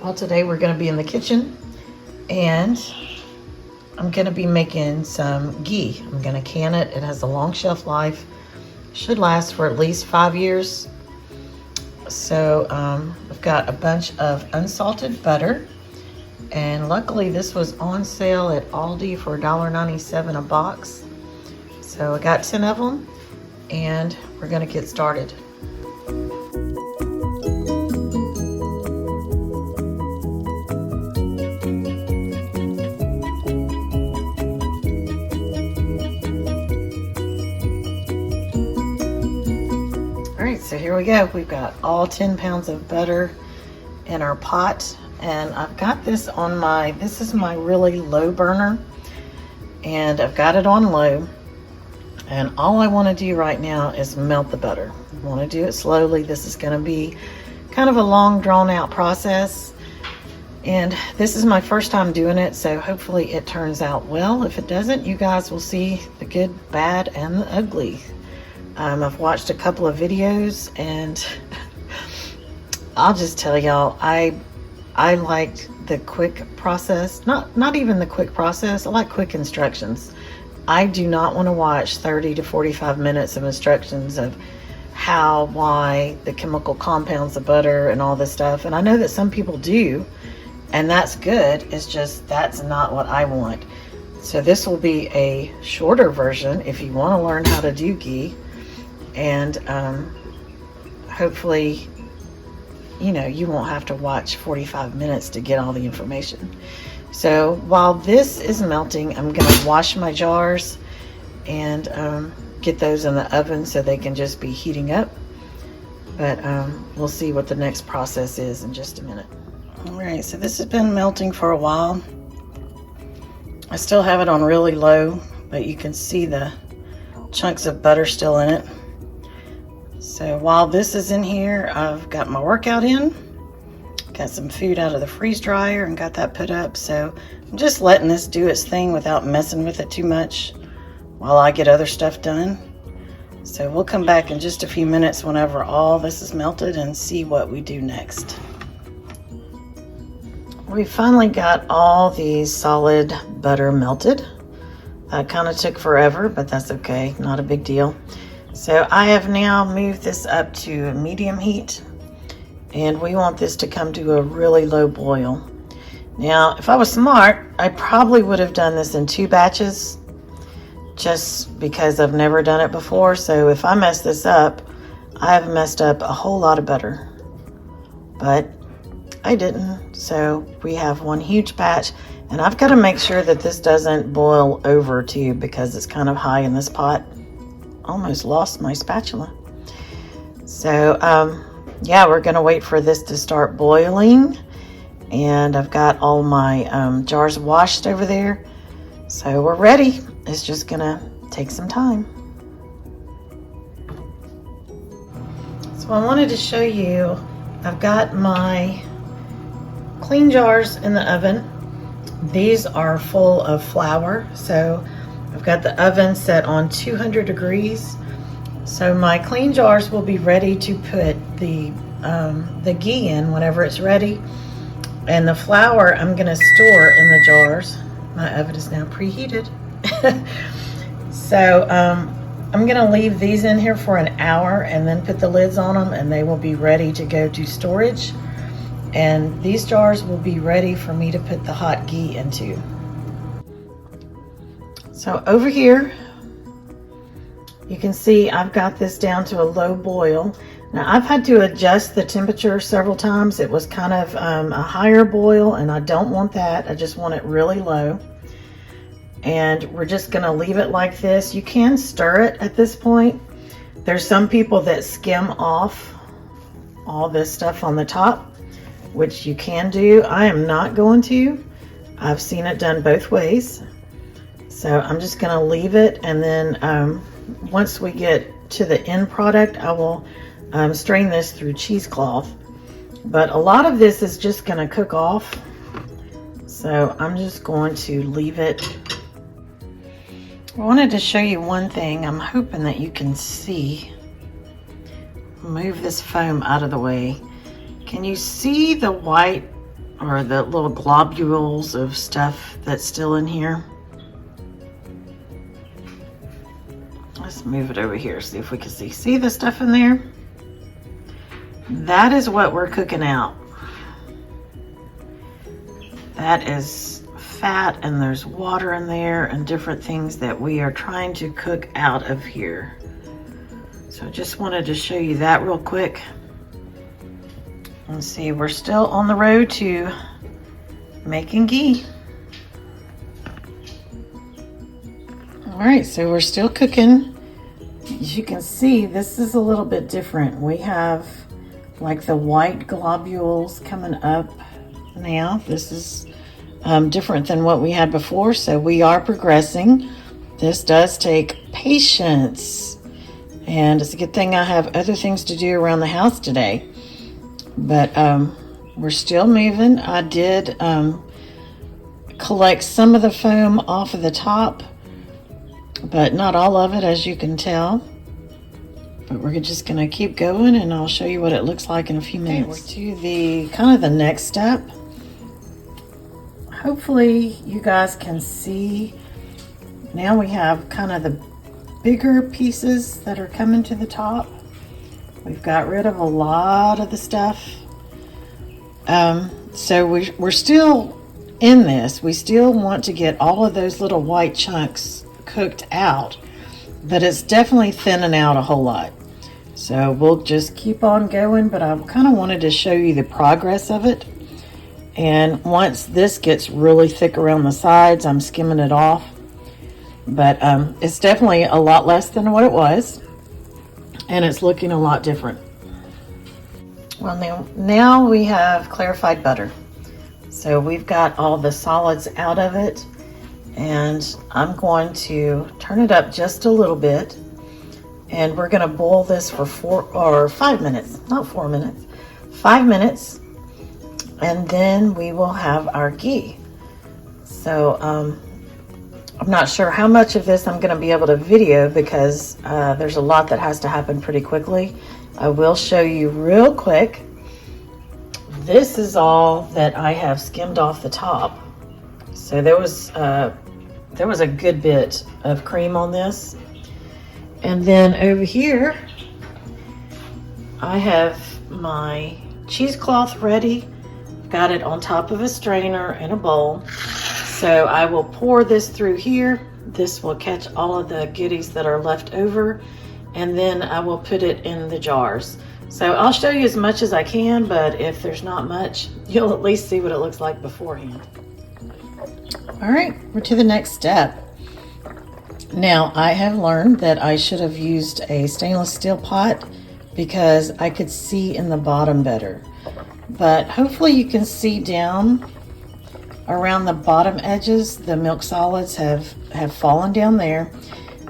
Well, today we're going to be in the kitchen and I'm going to be making some ghee. I'm going to can it. It has a long shelf life. Should last for at least 5 years. So I've got a bunch of unsalted butter. And luckily this was on sale at Aldi for $1.97 a box. So I got 10 of them and we're going to get started. So here we go. We've got all 10 pounds of butter in our pot, and I've got this on this is my really low burner, and I've got it on low, and all I want to do right now is melt the butter. I want to do it slowly. This is going to be kind of a long drawn out process, and this is my first time doing it, so hopefully it turns out well. If it doesn't, you guys will see the good, bad, and the ugly. I've watched a couple of videos and I'll just tell y'all, I like the quick process, not even the quick process. I like quick instructions. I do not want to watch 30 to 45 minutes of instructions of how, why, the chemical compounds of butter and all this stuff. And I know that some people do, and that's good. It's just, that's not what I want. So this will be a shorter version if you want to learn how to do ghee. And hopefully, you know, you won't have to watch 45 minutes to get all the information. So while this is melting, I'm going to wash my jars and get those in the oven so they can just be heating up. But we'll see what the next process is in just a minute. All right, so this has been melting for a while. I still have it on really low, but you can see the chunks of butter still in it. So while this is in here, I've got my workout in, got some food out of the freeze dryer and got that put up. So I'm just letting this do its thing without messing with it too much while I get other stuff done. So we'll come back in just a few minutes whenever all this is melted and see what we do next. We finally got all these solid butter melted. That kind of took forever, but that's okay, not a big deal. So I have now moved this up to medium heat, and we want this to come to a really low boil. Now, if I was smart, I probably would have done this in 2 batches just because I've never done it before. So if I mess this up, I have messed up a whole lot of butter, but I didn't. So we have one huge batch, and I've got to make sure that this doesn't boil over too because it's kind of high in this pot. Almost lost my spatula. So yeah, we're gonna wait for this to start boiling, and I've got all my jars washed over there, so we're ready. It's just gonna take some time. So I wanted to show you, I've got my clean jars in the oven. These are full of flour, so I've got the oven set on 200 degrees. So my clean jars will be ready to put the ghee in whenever it's ready. And the flour I'm gonna store in the jars. My oven is now preheated. So I'm gonna leave these in here for an hour and then put the lids on them, and they will be ready to go to storage. And these jars will be ready for me to put the hot ghee into. So over here, you can see I've got this down to a low boil. Now I've had to adjust the temperature several times. It was kind of a higher boil, and I don't want that. I just want it really low. And we're just gonna leave it like this. You can stir it at this point. There's some people that skim off all this stuff on the top, which you can do. I am not going to. I've seen it done both ways. So I'm just gonna leave it, and then once we get to the end product, I will strain this through cheesecloth. But a lot of this is just gonna cook off. So I'm just going to leave it. I wanted to show you one thing. I'm hoping that you can see. Move this foam out of the way. Can you see the white or the little globules of stuff that's still in here. Let's move it over here, see if we can see. See the stuff in there? That is what we're cooking out. That is fat, and there's water in there and different things that we are trying to cook out of here. So I just wanted to show you that real quick. And see, we're still on the road to making ghee. All right, so we're still cooking. As you can see, this is a little bit different. We have like the white globules coming up now. This is different than what we had before, so we are progressing. This does take patience, and it's a good thing I have other things to do around the house today. But we're still moving. I did collect some of the foam off of the top, but not all of it, as you can tell. But we're just gonna keep going, and I'll show you what it looks like in a few minutes. Okay, we're to the kind of the next step. Hopefully you guys can see. Now we have kind of the bigger pieces that are coming to the top. We've got rid of a lot of the stuff. So we're still in this. We still want to get all of those little white chunks cooked out, but it's definitely thinning out a whole lot. So we'll just keep on going, but I kind of wanted to show you the progress of it. And once this gets really thick around the sides, I'm skimming it off. But it's definitely a lot less than what it was, and it's looking a lot different. Well, now we have clarified butter. So we've got all the solids out of it, and I'm going to turn it up just a little bit, and we're going to boil this for 5 minutes, not 4 minutes, 5 minutes, and then we will have our ghee. So I'm not sure how much of this I'm going to be able to video, because there's a lot that has to happen pretty quickly. I will show you real quick. This is all that I have skimmed off the top. So there was a good bit of cream on this. And then over here, I have my cheesecloth ready. Got it on top of a strainer in a bowl. So I will pour this through here. This will catch all of the goodies that are left over, and then I will put it in the jars. So I'll show you as much as I can, but if there's not much, you'll at least see what it looks like beforehand. All right, we're to the next step. Now, I have learned that I should have used a stainless steel pot because I could see in the bottom better. But hopefully you can see down around the bottom edges. The milk solids have fallen down there.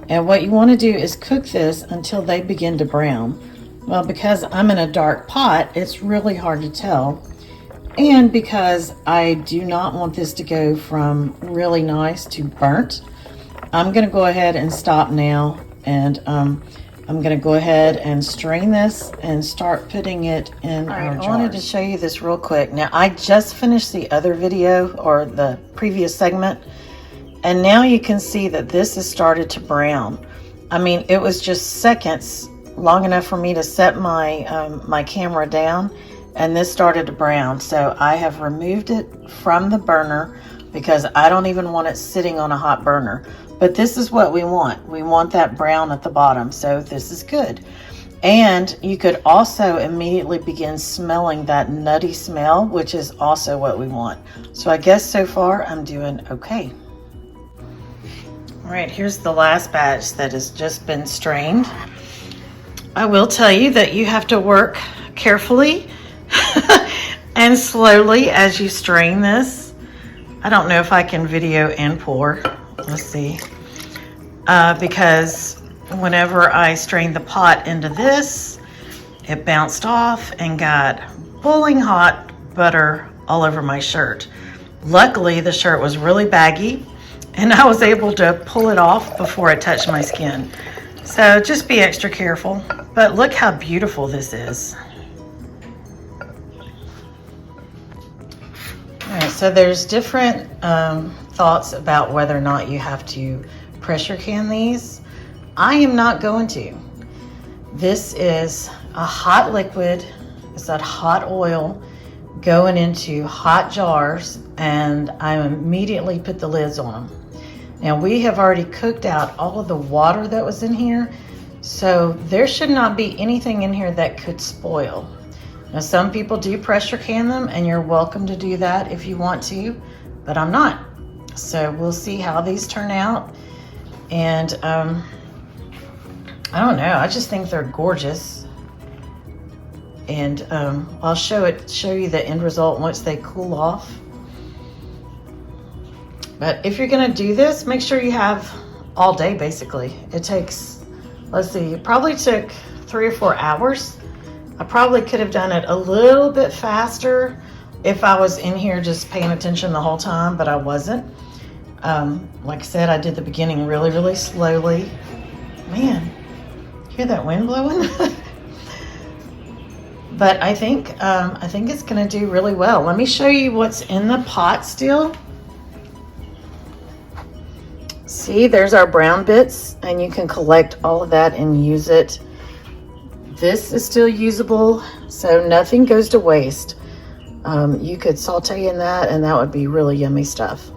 And what you want to do is cook this until they begin to brown. Well, because I'm in a dark pot, it's really hard to tell. And because I do not want this to go from really nice to burnt, I'm going to go ahead and stop now. And I'm going to go ahead and strain this and start putting it in our jars. I wanted to show you this real quick. Now, I just finished the other video, or the previous segment, and now you can see that this has started to brown. I mean, it was just seconds, long enough for me to set my my camera down, and this started to brown. So I have removed it from the burner because I don't even want it sitting on a hot burner. But this is what we want. We want that brown at the bottom, so this is good. And you could also immediately begin smelling that nutty smell, which is also what we want. So I guess so far I'm doing okay. All right, here's the last batch that has just been strained. I will tell you that you have to work carefully and slowly as you strain this. I don't know if I can video and pour. Let's see. Because whenever I strained the pot into this, it bounced off and got boiling hot butter all over my shirt. Luckily, the shirt was really baggy, and I was able to pull it off before it touched my skin. So just be extra careful. But look how beautiful this is. So there's different thoughts about whether or not you have to pressure can these. I am not going to. This is a hot liquid. It's that hot oil going into hot jars, and I immediately put the lids on them. Now we have already cooked out all of the water that was in here, so there should not be anything in here that could spoil. Now some people do pressure can them, and you're welcome to do that if you want to, but I'm not. So we'll see how these turn out. And I don't know, I just think they're gorgeous. And I'll show you the end result once they cool off. But if you're gonna do this, make sure you have all day basically. It takes, let's see, it probably took 3 or 4 hours. I probably could have done it a little bit faster if I was in here just paying attention the whole time, but I wasn't. Like I said, I did the beginning really, really slowly. Man, hear that wind blowing? But I think it's gonna do really well. Let me show you what's in the pot still. See, there's our brown bits, and you can collect all of that and use it. This is still usable, so nothing goes to waste. You could saute in that, and that would be really yummy stuff.